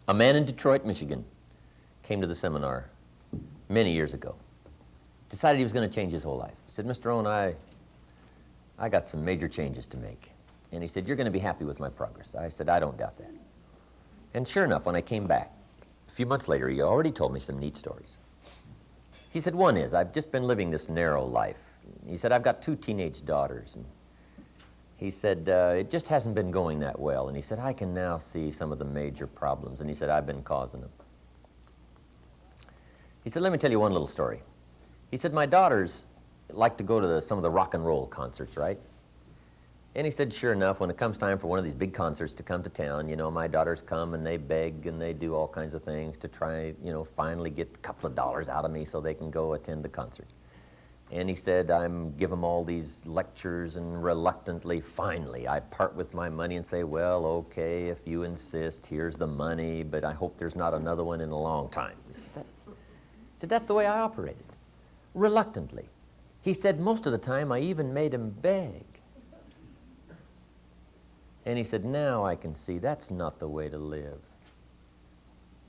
A man in Detroit, Michigan, came to the seminar many years ago. Decided he was going to change his whole life. He said, Mr. Owen, I got some major changes to make. And he said, you're going to be happy with my progress. I said, I don't doubt that. And sure enough, when I came back, a few months later, he already told me some neat stories. He said, one is, I've just been living this narrow life. He said, I've got 2 teenage daughters. And he said, it just hasn't been going that well. And he said, I can now see some of the major problems. And he said, I've been causing them. He said, let me tell you one little story. He said, my daughters like to go to some of the rock and roll concerts, right? And he said, sure enough, when it comes time for one of these big concerts to come to town, you know, my daughters come and they beg and they do all kinds of things to try, you know, finally get a couple of dollars out of me so they can go attend the concert. And he said, give them all these lectures, and reluctantly, finally, I part with my money and say, well, okay, if you insist, here's the money, but I hope there's not another one in a long time. He said, that's the way I operated, reluctantly. He said, most of the time, I even made him beg. And he said, now I can see that's not the way to live.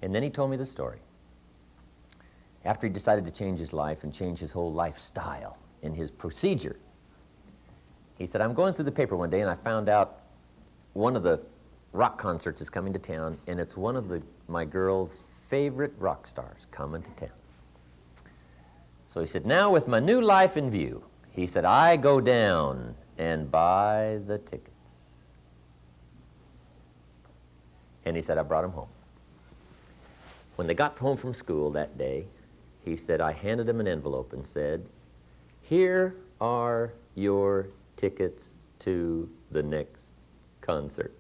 And then he told me the story. After he decided to change his life and change his whole lifestyle and his procedure, he said, I'm going through the paper one day and I found out one of the rock concerts is coming to town, and it's one of my girl's favorite rock stars coming to town. So he said, now with my new life in view, he said, I go down and buy the tickets. And he said, I brought him home. When they got home from school that day, he said, I handed him an envelope and said, here are your tickets to the next concert.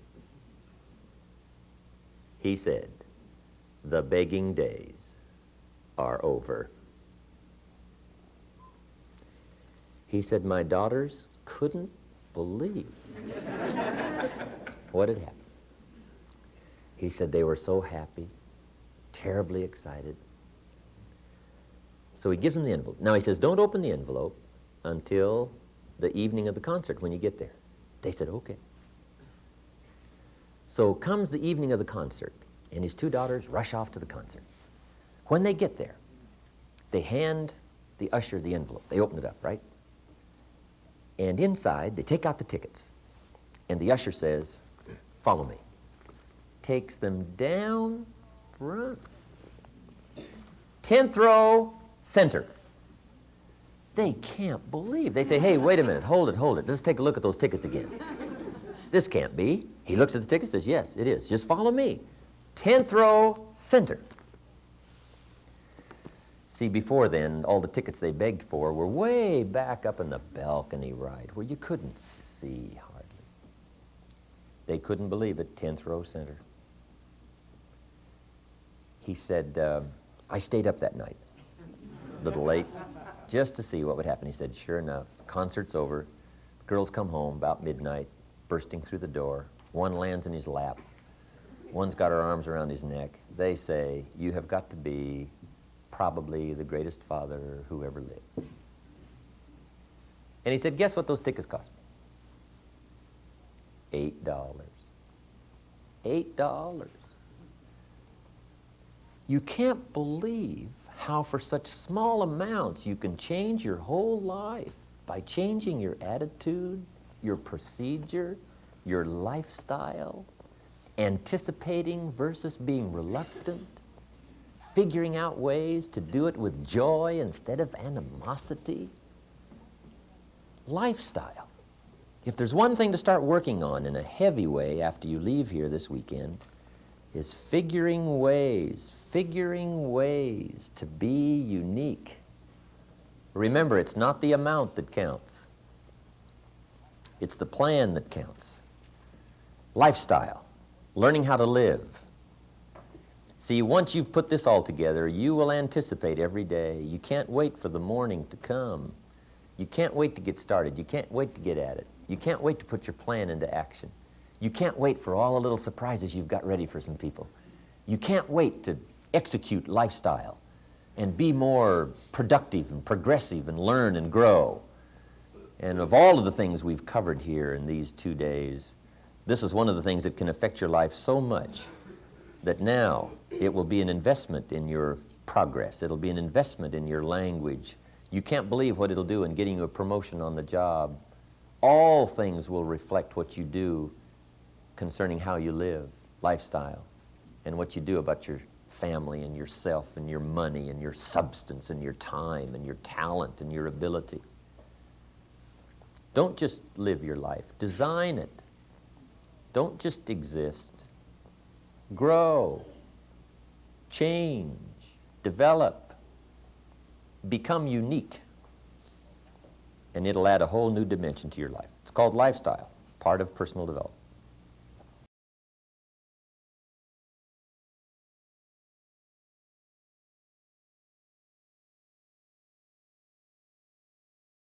He said, the begging days are over. He said, my daughters couldn't believe what had happened. He said they were so happy, terribly excited. So he gives them the envelope. Now he says, don't open the envelope until the evening of the concert when you get there. They said, okay. So comes the evening of the concert, and his 2 daughters rush off to the concert. When they get there, they hand the usher the envelope. They open it up, right? And inside, they take out the tickets. And the usher says, follow me. Takes them down front. 10th row, center. They can't believe. They say, hey, wait a minute, hold it. Let's take a look at those tickets again. This can't be. He looks at the ticket, says, yes, it is. Just follow me. 10th row, center. See, before then, all the tickets they begged for were way back up in the balcony right, where you couldn't see hardly. They couldn't believe it, 10th row, center. He said, I stayed up that night, a little late, just to see what would happen. He said, sure enough, the concert's over. The girls come home about midnight, bursting through the door. One lands in his lap. One's got her arms around his neck. They say, you have got to be probably the greatest father who ever lived. And he said, guess what those tickets cost me? $8. $8. You can't believe how for such small amounts you can change your whole life by changing your attitude, your procedure, your lifestyle, anticipating versus being reluctant, figuring out ways to do it with joy instead of animosity. Lifestyle. If there's one thing to start working on in a heavy way after you leave here this weekend, is figuring ways to be unique. Remember, it's not the amount that counts. It's the plan that counts. Lifestyle, learning how to live. See, once you've put this all together, you will anticipate every day. You can't wait for the morning to come. You can't wait to get started. You can't wait to get at it. You can't wait to put your plan into action. You can't wait for all the little surprises you've got ready for some people. You can't wait to execute lifestyle and be more productive and progressive and learn and grow. And of all of the things we've covered here in these 2 days, this is one of the things that can affect your life so much that now it will be an investment in your progress. It'll be an investment in your language. You can't believe what it'll do in getting you a promotion on the job. All things will reflect what you do concerning how you live, lifestyle, and what you do about your family and yourself and your money and your substance and your time and your talent and your ability. Don't just live your life. Design it. Don't just exist. Grow. Change. Develop. Become unique. And it'll add a whole new dimension to your life. It's called lifestyle, part of personal development.